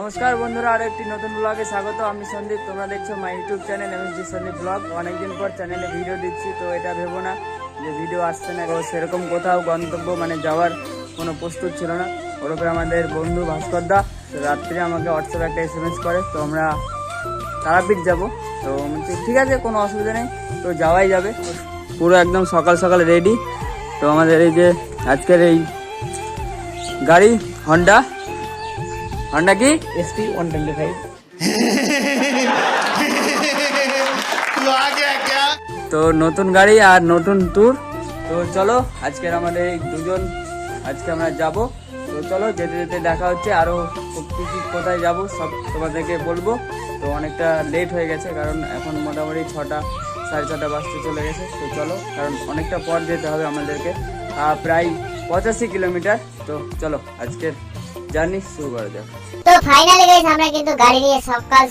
নমস্কার বন্ধুরা, আরো একটি নতুন ব্লগে স্বাগত। আমি সন্দীপ, তোমরা দেখছো my YouTube channel MSG Sandeep blog. অনেকদিন পর চ্যানেলে ভিডিও দিচ্ছি, তো এটা ভেবো না যে ভিডিও আসছে না। সেরকম কোথাও গন্তব্য মানে যাওয়ার কোনো প্রস্তুত ছিল না। ওর উপরে আমাদের বন্ধু ভাস্কর দা রাত্রে আমাকে হোয়াটসঅ্যাপে একটা SMS করে, তো আমরা তারাপীঠ যাব। তো ঠিক আছে, কোনো অসুবিধা নেই, তো যাওয়াই যাবে। পুরো একদম সকাল সকাল রেডি। তো আমাদের এই যে আজকের এই গাড়ি হন্ডা কি ST 125 তো নতুন গাড়ি আর নতুন ট্যুর। তো চলো আজকের আমাদের এই দুজন আজকে আমরা যাব। তো চলো যেতে যেতে দেখা হচ্ছে, আরও কোথায় যাব সব তোমাদেরকে বলবো। তো অনেকটা লেট হয়ে গেছে, কারণ এখন মোটামুটি 6টা সাড়ে 6টা বাজতে চলে গেছে। তো চলো, কারণ অনেকটা পর যেতে হবে আমাদেরকে, প্রায় 85 কিলোমিটার। তো চলো আজকের জার্নি শুরু করা যাক। তো ফাইনালি গাইস আমরা কিন্তু গাড়ি নিয়ে সকাল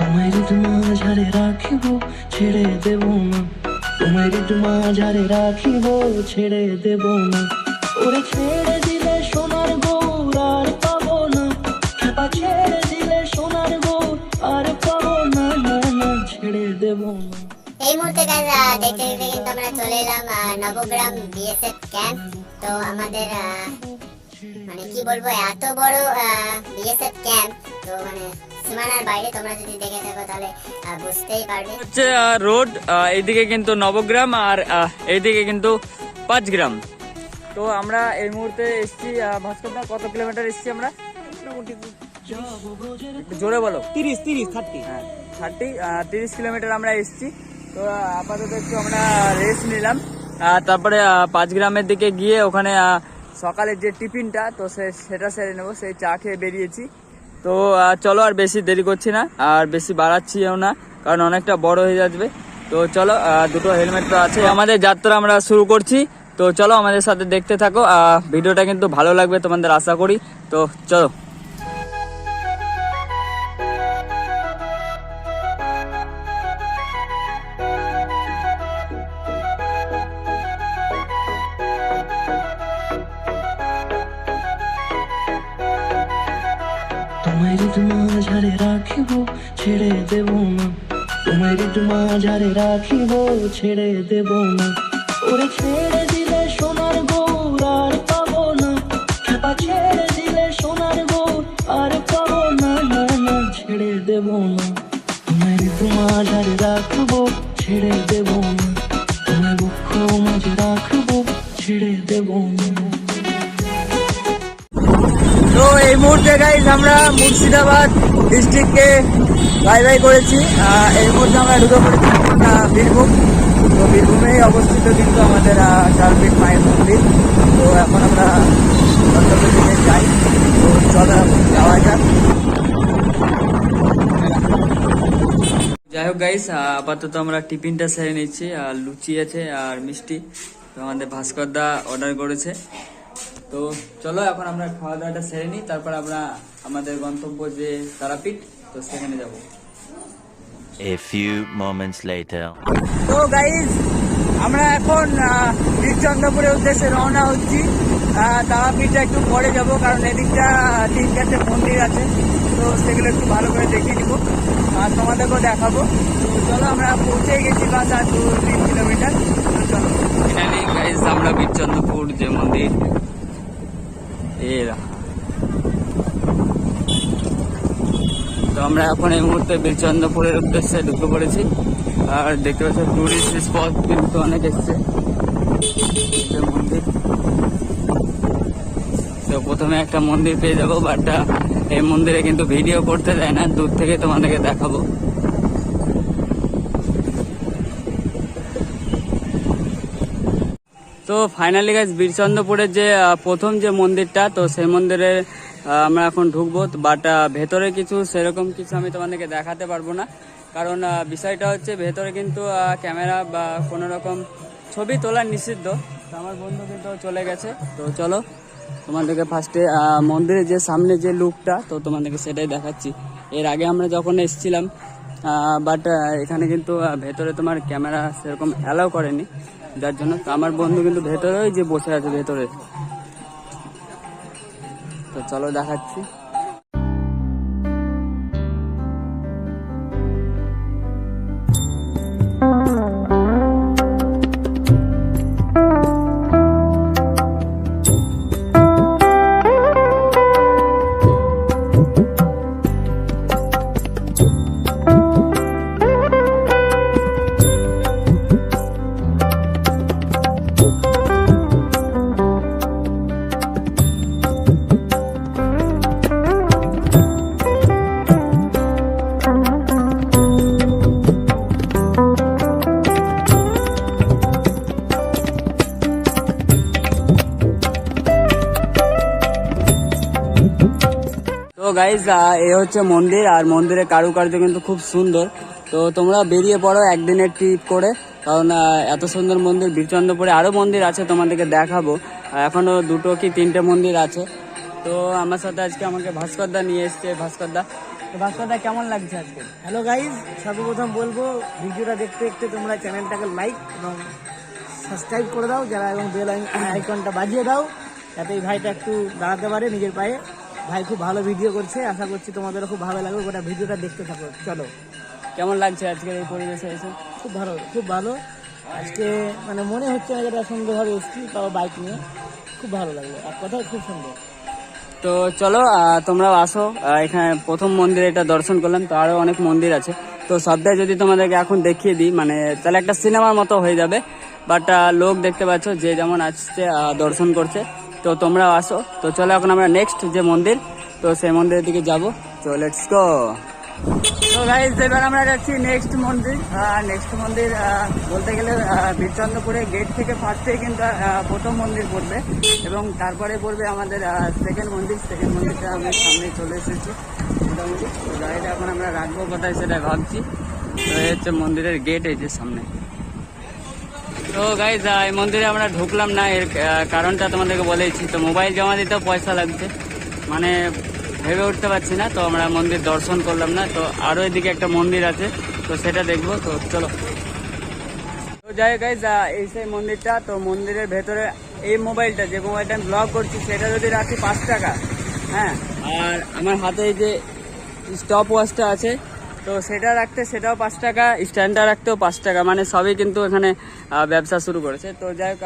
তোমায় মাঝারে রাখিব ছেড়ে দেব না, তোমায় মাঝারে রাখিব ছেড়ে দেব না। ওরে ছেড়ে দিলে সোনার গৌর আর পাবো না, খেপা ছেড়ে দিলে সোনার গৌর আর পাবো না, না না ছেড়ে দেব না। এই মুহূর্তে গাইস দেখতে দেখতে কিন্তু আমরা চলে এলাম নবগ্রাম BSF ক্যাম্প। তো আমাদের মানে কি বলবো, এত বড় BSF ক্যাম্প, তো মানে সীমানার বাইরে। তোমরা যদি দেখে থাকো তাহলে বুঝতেই পারবে। হচ্ছে রোড, এইদিকে কিন্তু নবগ্রাম আর এইদিকে কিন্তু 5 গ্রাম। তো আমরা এই মুহূর্তে এসছি ভাস্করদা, কত কিলোমিটার এসছি আমরা? জোরে বলো। 30 হ্যাঁ 30 কিলোমিটার আমরা এসছি। তো আপাতত একটু আমরা রেস্ট নিলাম, তারপরে 5 গ্রামের দিকে গিয়ে ওখানে সকালের যে টিফিনটা, তো সেটা সেরে নেবো। সেই চা খেয়ে বেরিয়েছি। তো চলো আর বেশি দেরি করছি না, আর বেশি বাড়াচ্ছিও না, কারণ অনেকটা বড় হয়ে যাবে। তো চলো, দুটো হেলমেট তো আছে। আমাদের যাত্রা আমরা শুরু করছি। তো চলো আমাদের সাথে দেখতে থাকো, ভিডিওটা কিন্তু ভালো লাগবে তোমাদের আশা করি। তো চলো। তোমায় মাঝারে রাখিব ছেড়ে দেব না, তোমায় মাঝারে রাখিব ছেড়ে দেব না। ওরে ছেড়ে দিলে সোনার গৌর আর পাবো না, খেপা ছেড়ে দিলে সোনার গৌর আর পাবো না, দেব না, তোমায় ঋতু মাঝারে রাখবো, ছেড়ে দেব না, তোমায় বক্ষ মাঝে রাখবো, ছেড়ে দেব না। তো এই মুহূর্তে গাইজ আমরা মুর্শিদাবাদ ডিস্ট্রিক্টকে বাই করেছি। এই মুহূর্তে আমরা ঢুকে পড়েছি বীরভূম। তো বীরভূমেই অবস্থিত কিন্তু আমাদের চারপীঠ মায়ের মন্দির। তো এখন আমরা গন্তব্যের দিকে যাই। তো চলো এখন যাওয়া যাক। যাই হোক গাইস, আপাতত আমরা টিফিনটা সেরে নিচ্ছি। আর লুচি আছে আর মিষ্টি, তো আমাদের ভাস্কর দা অর্ডার করেছে। তো চলো এখন আমরা খাওয়া দাওয়াটা সেরে নিই, তারপর আমরা আমাদের গন্তব্য যে তারাপীঠ, তো সেখানে যাব। A few moments later. তো গাইজ আমরা এখন বীরচন্দ্রপুরের উদ্দেশ্যে রওনা হচ্ছি। তারাপীঠটা একটু পরে যাব, কারণ এদিকটা 3-4টে মন্দির আছে, তো সেগুলো একটু ভালো করে দেখে নিব আর তোমাদেরকেও দেখাবো। তো চলো আমরা পৌঁছে গেছি, বাস আর 2-3 কিলোমিটার। তো চলো এখানে গাইজ আমরা বীরচন্দ্রপুর যে মন্দির তো আমরা এখন এই মুহূর্তে বীরচন্দ্রপুরের উদ্দেশ্যে ঢুকে পড়েছি। আর দেখতে পাচ্ছি টুরিস্ট স্পট কিন্তু অনেক এসছে মন্দির। তো প্রথমে একটা মন্দির পেয়ে যাবো, বাট এই মন্দিরে কিন্তু ভিডিও করতে দেয় না, দূর থেকে তোমাদেরকে দেখাবো। তো ফাইনালি গাইস বীরচন্দ্রপুরের যে প্রথম যে মন্দিরটা, তো সেই মন্দিরে আমরা এখন ঢুকবো। বাট ভেতরে কিছু সেরকম কিছু আমি তোমাদেরকে দেখাতে পারবো না, কারণ বিষয়টা হচ্ছে ভেতরে কিন্তু ক্যামেরা বা কোনো রকম ছবি তোলা নিষিদ্ধ। তো আমার বন্ধু কিন্তু চলে গেছে। তো চলো তোমাদেরকে ফার্স্টে মন্দিরের যে সামনে যে লুকটা, তো তোমাদেরকে সেটাই দেখাচ্ছি। এর আগে আমরা যখন এসেছিলাম, বাট এখানে কিন্তু ভেতরে তোমার ক্যামেরা সেরকম অ্যালাউ করেনি, যার জন্য তো আমার বন্ধু কিন্তু ভেতরেই যে বসে আছে ভেতরে। তো চলো দেখাচ্ছি। তো গাইজ এ হচ্ছে মন্দির, আর মন্দিরের কারুকার্য কিন্তু খুব সুন্দর। তো তোমরা বেরিয়ে পড়ো একদিনের ট্রিপ করে, কারণ এত সুন্দর মন্দির বীরচন্দ্রপুরে আরও মন্দির আছে, তোমাদেরকে দেখাবো। এখনও 2 কি 3টে মন্দির আছে। তো আমার সাথে আজকে আমাকে ভাস্কর দা নিয়ে এসছে। ভাস্কর দা, তো ভাস্কর দা কেমন লাগছে আজকে? হ্যালো গাইজ, সর্বপ্রথম বলবো ভিডিওটা দেখতে দেখতে তোমরা চ্যানেলটাকে লাইক এবং সাবস্ক্রাইব করে দাও যারা, এবং বেল আইকনটা বাজিয়ে দাও, যাতে এই ভাইটা একটু দাঁড়াতে পারে নিজের পায়ে। ভাই খুব ভালো ভিডিও করছে, আশা করছি তোমাদেরও খুব ভালো লাগবে। গোটা ভিডিওটা দেখতে থাকো। চলো, কেমন লাগছে আজকের এই পরিবেশে এসে? খুব ভালো, খুব ভালো। আজকে মানে মনে হচ্ছে না যেটা সুন্দরভাবে এসছি, তাও বাইক নিয়ে খুব ভালো লাগলো। এক কথায় খুব সুন্দর। তো চলো তোমরাও আসো। এখানে প্রথম মন্দির এটা দর্শন করলাম, তো আরও অনেক মন্দির আছে। তো সবটাই যদি তোমাদেরকে এখন দেখিয়ে দিই, মানে তাহলে একটা সিনেমার মতো হয়ে যাবে। বাট লোক দেখতে পাচ্ছ যে যেমন আসছে দর্শন করছে, তো তোমরাও আসো। তো চলো এখন আমরা নেক্সট যে মন্দির, তো সেই মন্দিরের দিকে যাব। তো লেটস গো। তো গাইস এবার আমরা যাচ্ছি নেক্সট মন্দির। নেক্সট মন্দির বলতে গেলে বীরচন্দ্রপুরে গেট থেকে ফার্স্টেই কিন্তু প্রথম মন্দির পড়বে, এবং তারপরে পড়বে আমাদের সেকেন্ড মন্দির। সেকেন্ড মন্দিরটা আমরা সামনে চলে এসেছি মোটামুটি। তো গাড়িটা এখন আমরা রাখবো কোথায় সেটাই ভাবছি। তো এই হচ্ছে মন্দিরের গেট, এই যে সামনে। তো গাইজ এই মন্দিরে আমরা ঢুকলাম না, এর কারণটা তোমাদেরকে বলেছি। তো মোবাইল জমা দিতেও পয়সা লাগছে, মানে ভেবে উঠতে পারছি না। তো আমরা মন্দির দর্শন করলাম না। তো আরও এদিকে একটা মন্দির আছে, তো সেটা দেখবো। তো চলো। তো যাই হোক গাইজ এই সেই মন্দিরটা। তো মন্দিরের ভেতরে এই মোবাইলটা, যে মোবাইলটা আমি ব্লগ করছি, সেটা যদি রাখি 5 টাকা, হ্যাঁ। আর আমার হাতে এই যে স্টপ ওয়াচটা আছে, তো সেটা রাখতে সেটাও 5 টাকা, স্ট্যান্ডটা রাখতেও 5 টাকা, মানে সবই কিন্তু এখানে ব্যবসা শুরু করেছে। তো যাই হোক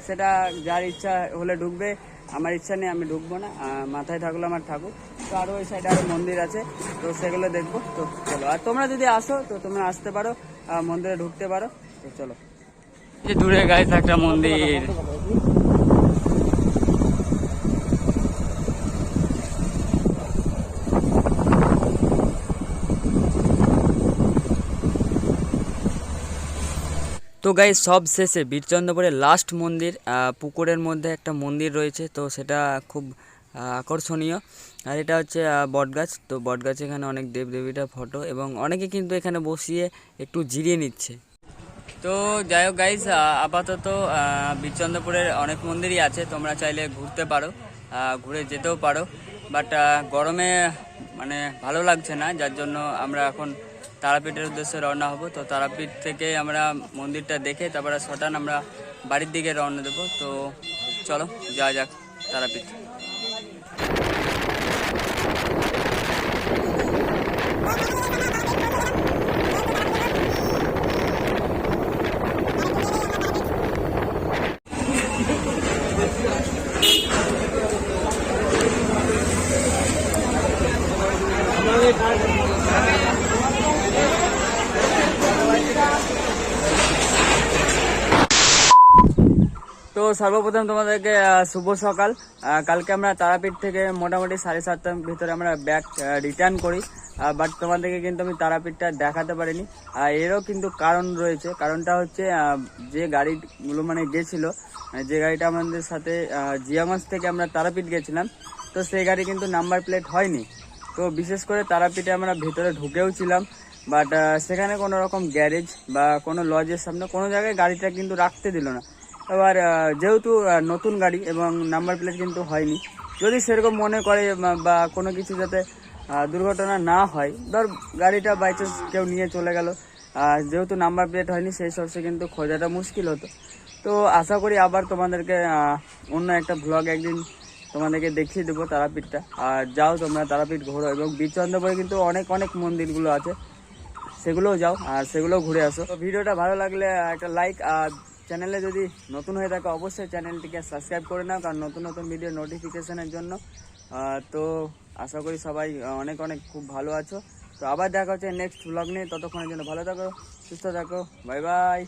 সেটা যার ইচ্ছা হলে ঢুকবে, আমার ইচ্ছা নেই, আমি ঢুকবো না। মাথায় থাকলো আমার ঠাকুর। তো তো আরও ওই সাইডে আরও মন্দির আছে, তো সেগুলো দেখবো। তো চলো, আর তোমরা যদি আসো তো তোমরা আসতে পারো, মন্দিরে ঢুকতে পারো। তো চলো, এই দূরে গাইস একটা মন্দির। তো গাইস সব শেষে বীরচন্দ্রপুরের লাস্ট মন্দির, পুকুরের মধ্যে একটা মন্দির রয়েছে, তো সেটা খুব আকর্ষণীয়। আর এটা হচ্ছে বটগাছ, তো বটগাছ এখানে অনেক দেবদেবীটার ফটো, এবং অনেকে কিন্তু এখানে বসিয়ে একটু জিরিয়ে নিচ্ছে। তো যাই হোক গাইস, আপাতত বীরচন্দ্রপুরের অনেক মন্দিরই আছে, তোমরা চাইলে ঘুরতে পারো, ঘুরে যেতেও পারো। বাট গরমে মানে ভালো লাগছে না, যার জন্য আমরা এখন তারাপীঠের উদ্দেশ্যে রওনা হব। তো তারাপীঠ থেকে আমরা মন্দিরটা দেখে তারপরে সটান আমরা বাড়ির দিকে রওনা দেবো। তো চলো যাওয়া যাক তারাপীঠ। তো সর্বপ্রথম তোমাদেরকে শুভ সকাল। কালকে আমরা তারাপীঠ থেকে মোটামুটি 7:30টার ভিতরে আমরা ব্যাক রিটার্ন করি, বাট তোমাদেরকে কিন্তু আমি তারাপীঠটা দেখাতে পারিনি। এরও কিন্তু কারণ রয়েছে। কারণটা হচ্ছে যে গাড়িগুলো মানে গেছিলো, যে গাড়িটা আমাদের সাথে জিয়াগঞ্জ থেকে আমরা তারাপীঠ গেছিলাম, তো সেই গাড়ি কিন্তু নাম্বার প্লেট হয়নি। তো বিশেষ করে তারাপীঠে আমরা ভেতরে ঢুকেও ছিলাম, বাট সেখানে কোনো রকম গ্যারেজ বা কোনো লজের সামনে কোনো জায়গায় গাড়িটা কিন্তু রাখতে দিল না। এবার যেহেতু নতুন গাড়ি এবং নাম্বার প্লেট কিন্তু হয়নি, যদি সেরকম মনে করে বা কোনো কিছু যাতে দুর্ঘটনা না হয়, ধর গাড়িটা বাই চান্স কেউ নিয়ে চলে গেল, যেহেতু নাম্বার প্লেট হয়নি সেই সবসে কিন্তু খোঁজাটা মুশকিল হতো। তো আশা করি আবার তোমাদেরকে অন্য একটা ব্লগ একদিন তোমাদেরকে দেখিয়ে দেবো তারাপীঠটা। আর যাও তোমরা তারাপীঠ ঘোরো, এবং বীরচন্দ্রপুরে কিন্তু অনেক অনেক মন্দিরগুলো আছে, সেগুলোও যাও আর সেগুলোও ঘুরে আসো। তো ভিডিওটা ভালো লাগলে একটা লাইক, আর চ্যানেলে যদি নতুন হয়ে থাকে অবশ্যই চ্যানেলটিকে সাবস্ক্রাইব করে নাও, কারণ নতুন নতুন ভিডিও নোটিফিকেশনের জন্য। তো আশা করি সবাই অনেক অনেক খুব ভালো আছো। তো আবার দেখা হচ্ছে নেক্সট ব্লগ নিয়ে, ততক্ষণের জন্য ভালো থাকো, সুস্থ থাকো, বাই বাই।